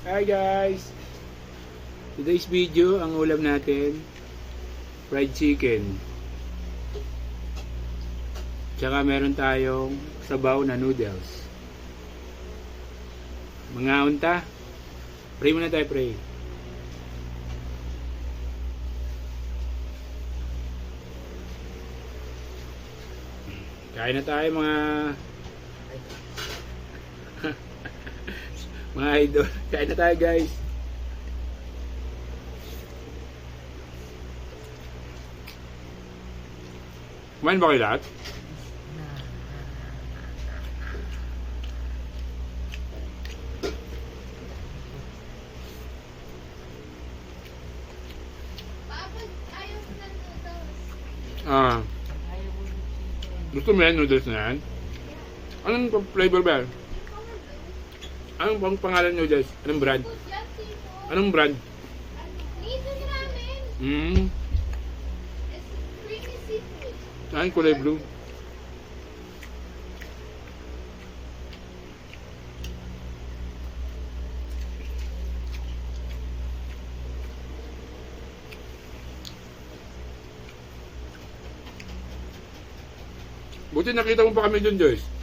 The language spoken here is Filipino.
Hi guys! Today's video, ang ulam natin, fried chicken. Tsaka meron tayong sabaw na noodles. Mga unta, pray muna tayo, pray. Kain na tayo mga mga idol. Kain na tayo guys. Kumain ba kayo lahat? Ah. Gusto mo yan, noodles na yan? Anong flavor ba yan? Anong pangalan noodles? Anong brand? Anong brand? Ay, kulay blue. Buti nakita mo pa kami dun, Joyce.